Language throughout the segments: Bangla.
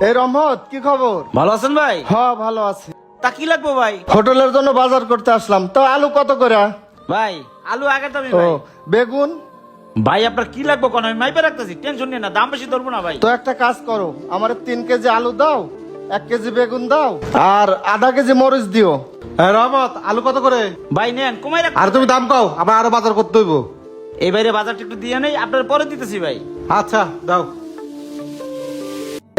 এই রহমত, কি খবর? ভালো আছেন ভাই? হ্যাঁ ভালো আছি। তা কি লাগবে ভাই? হোটেলের জন্য বাজার করতে আসলাম। তো আলু কত করে? ভাই আলু আগের দামই ও ভাই। বেগুন? ভাই আপনার কি লাগবে কোন আমি মাইপে রাখতেছি, টেনশন নিয়ে না, দাম বেশি ধরবো না ভাই। তো একটা কাজ করো, আমার 3 কেজি আলু দাও, 1 কেজি বেগুন দাও, আর আধা কেজি মরিচ দিও। রহমত, আলু কত করে? ভাই নেন কমাই রাখ। আর তুমি দাম কও, আমার আরো বাজার করতে হইব। এই বাইরে বাজারটা একটু দিয়ে নেই, আপনার পরে দিতেছি ভাই। আচ্ছা দাও।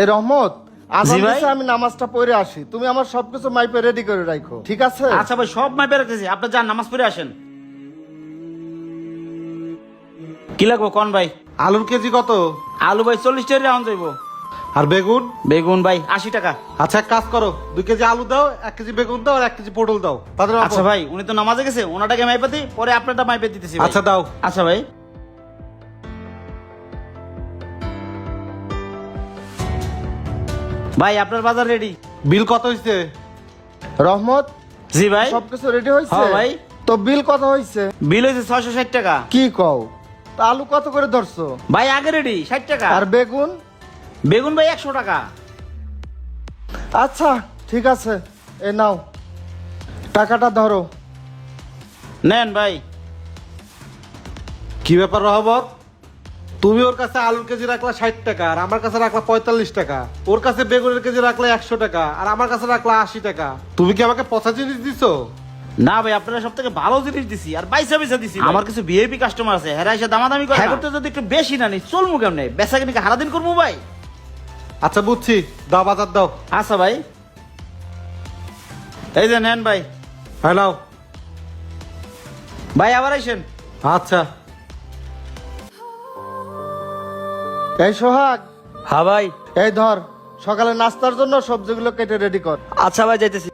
এই রহমত, আজান জি ভাই? দিছে, আমি নামাজটা পড়ে আসি, তুমি আমার সবকিছু মাইপে রেডি করে রাখো, ঠিক আছে? আচ্ছা ভাই সব মাইপে রাখতেছি, আপনার যান নামাজ পড়ে আসেন। কি লাগবো কোন ভাই? আলুর কেজি কত? আলু ভাই 40 টাকা রাউন্ড যাইবো। আর বেগুন? বেগুন ভাই 80 টাকা। আচ্ছা এক কাজ করো, 2 কেজি আলু দাও, 1 কেজি বেগুন দাও, আর 1 কেজি পটল দাও। তাদের আচ্ছা ভাই উনি তো নামাজে গেছে, ওনাটাকে মাইপে দিই, পরে আপনারটা মাইপে দিতেছি ভাই। আচ্ছা দাও। আচ্ছা ভাই। ভাই আপনার বাজার রেডি। বিল কত হইছে? রহমত, জি ভাই। সবকিছু রেডি হয়েছে? হ্যাঁ ভাই। তো বিল কত হয়েছে? বিল হয়েছে 660 টাকা। কি কও? তা আলু কত করে ধরছো? ভাই আগে রেডি 60 টাকা। আর বেগুন? বেগুন ভাই 100 টাকা। আচ্ছা ঠিক আছে, এ নাও, টাকাটা ধরো। নেন ভাই। কি ব্যাপার রহমত, তুমি ওর কাছে আলুর কেজি রাখলা 60 টাকা, আর আমার কাছে রাখলা 45 টাকা। ওর কাছে বেগুনের কেজি রাখলা 100 টাকা, আর আমার কাছে রাখলা 80 টাকা। তুমি কি আমাকে পচা জিনিস দিছো? না ভাই আপনারা সব থেকে ভালো জিনিস দিছি, আর বাইসা বাইসা দিছি। আমার কিছু ভিআইপি কাস্টমার আছে, হেরা এসে দামাদামি করে। হ্যাঁ করতে যদি একটু বেশি না নি চলমু কেমনে, বেচা কিনে হারা দিন করবো ভাই। আচ্ছা বুঝছি, দাও বাজার দাও। আচ্ছা ভাই, এই যে নেন ভাই। হ্যাঁ নাও। ভাই আবার আইসেন। আচ্ছা। এই সোহাগ, হ্যাঁ ভাই। এই ধর, সকালে নাস্তার জন্য সবজিগুলো কেটে রেডি কর। আচ্ছা ভাই যাইতেছি।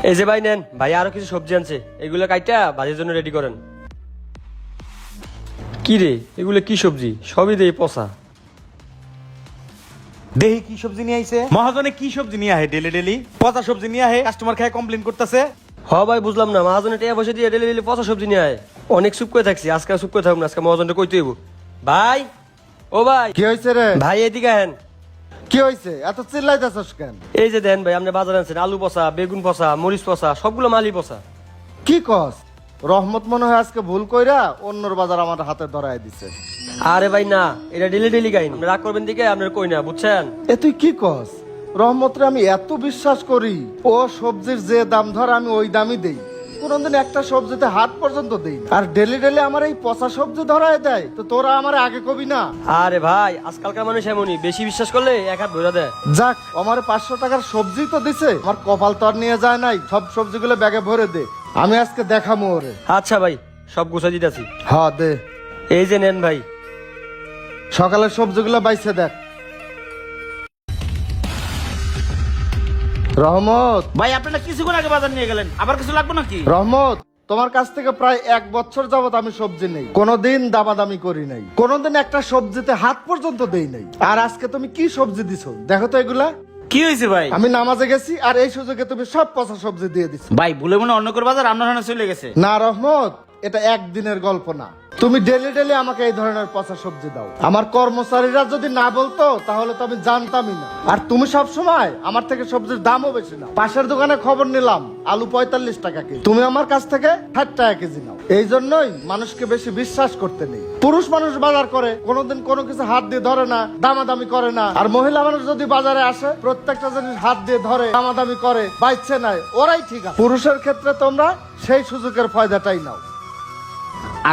এই যে ভাই নেন, ভাই আরো কিছু সবজি আনছে, এগুলো কাইটা ভাজির জন্য রেডি করেন। কি রে, এগুলো কি সবজি? সবই দেই পচা। দেহি কি সবজি নিয়ে আইছে? মহাজনে কি সবজি নিয়ে আহে ডেলি ডেলি? পচা সবজি নিয়ে আহে, কাস্টমার খায় কমপ্লেন করতেছে। হ ভাই বুঝলাম না, মহাজনে টাকা পয়সা দিয়ে ডেলি ডেলি পচা সবজি নিয়ে আয়। অনেক চুপ করে থাকছি, আজকে চুপ করে থাকুন না, আজকে মহাজনটা কইতে হইব। ভাই, ও ভাই। কি হয়েছে রে? ভাই এদিকে আহেন। কি হয়েছে, এত চিল্লাইতেছস কেন? এই যে দেন ভাই, আপনি বাজার আনছেন আলু পচা, বেগুন পচা, মরিচ পচা, সবগুলো মালি পচা। কি কস? রহমত মনে হয় আজকে ভুল কইরা অন্যর বাজার আমার হাতে ধরায় দিছে। আরে ভাই না, এটা ডেলি ডেলি গাইন, আপনি রাগ করবেন দিকে আপনার কই না, বুঝছেন? এ তুই কি কস? রহমতরে আমি এত বিশ্বাস করি, ও সবজির যে দাম ধর আমি ওই দামই দেই, কোনদিন একটা সবজিতে হাত পর্যন্ত দেই না। আর ডেলি ডেলি আমার এই পচা সবজি ধরায় দেয়, তো তোরা আমার আগে কবি না? আরে ভাই আজকালকার মানুষ এমনই, বেশি বিশ্বাস করলে এক হাত ধরে দেয়। যাক, আমার 500 টাকার সবজি তো দিছে, আমার কপাল তো আর নিয়ে যায় নাই, সব সবজিগুলো ব্যাগে ভরে দে, আমি আজকে দেখামো ওরে। আচ্ছা ভাই, সব গুছা দিতেছি। হ্যাঁ দে। এই যে নেন ভাই। সকালের সবজিগুলো বাইছে দেখ। রহমত, ভাই আপনারা কিছুক্ষণ আগে বাজার নিয়ে গেলেন, আবার কিছু লাগবে নাকি? রহমত, তোমার কাছ থেকে প্রায় 1 বছর যাবত আমি সবজি নেই, কোনোদিন দামাদামি করি নাই, কোনোদিন একটা সবজিতে হাত পর্যন্ত দেই নাই। আর আজকে তুমি কি সবজি দিছো দেখো তো এগুলা। কি হয়েছে ভাই? আমি নামাজে গেছি আর এই সুযোগে তুমি সব পচা সবজি দিয়ে দিছো। ভাই ভুলে মনে অন্য করে বাজার আপনার হাতে চলে গেছে। না রহমত, এটা একদিনের গল্প না, তুমি ডেলি ডেলি আমাকে এই ধরনের পচা সবজি দাও। আমার কর্মচারীরা যদি না বলতো তাহলে তো আমি জানতামই না। আর তুমি সব সময় আমার থেকে সবজির দামও বেশি নাও। পাশের দোকানে খবর নিলাম আলু 45 টাকা কেজি, তুমি আমার কাছ থেকে 60 টাকা কেজি নাও। এই জন্যই মানুষকে বেশি বিশ্বাস করতে নেই। পুরুষ মানুষ বাজার করে কোনোদিন কোনো কিছু হাত দিয়ে ধরে না, দামাদামি করে না। আর মহিলা মানুষ যদি বাজারে আসে প্রত্যেকটা জিনিস হাত দিয়ে ধরে, দামাদামি করে, বাইচ্ছে নাই, ওরাই ঠিক আছে। পুরুষের ক্ষেত্রে তোমরা সেই সুযোগের ফায়দাটাই নাও।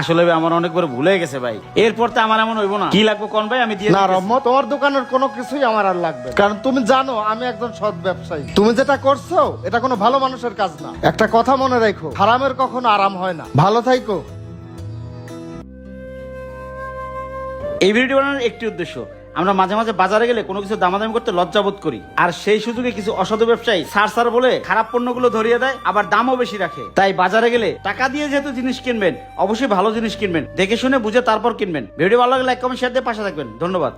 আসলে ভাই আমার অনেক বড় ভুলে গেছে ভাই, এরপর তো আমার এমন হইব না। কি লাগবে কোন ভাই আমি দিয়ে না দিতেছি। রহমত, তোমার দোকানের কোনো কিছুই আমার আর লাগবে না। কারণ তুমি জানো আমি একজন সৎ ব্যবসায়ী। তুমি যেটা করছো এটা কোনো ভালো মানুষের কাজ না। একটা কথা মনে রাখো, হারামের কখনো আরাম হয় না। ভালো থাইকো। এই ভিডিও বানানোর একটি উদ্দেশ্য, আমরা মাঝে মাঝে বাজারে গেলে কোনো কিছু দামাদামি করতে লজ্জাবোধ করি, আর সেই সুযোগে কিছু অসাধু ব্যবসায়ী সার বলে খারাপ পণ্যগুলো ধরিয়ে দেয়, আবার দামও বেশি রাখে। তাই বাজারে গেলে টাকা দিয়ে যেহেতু জিনিস কিনবেন, অবশ্যই ভালো জিনিস কিনবেন, দেখে শুনে বুঝে তারপর কিনবেন। ভিডিও ভালো লাগলে লাইক কমেন্ট শেয়ার দিয়ে পাশে থাকবেন। ধন্যবাদ।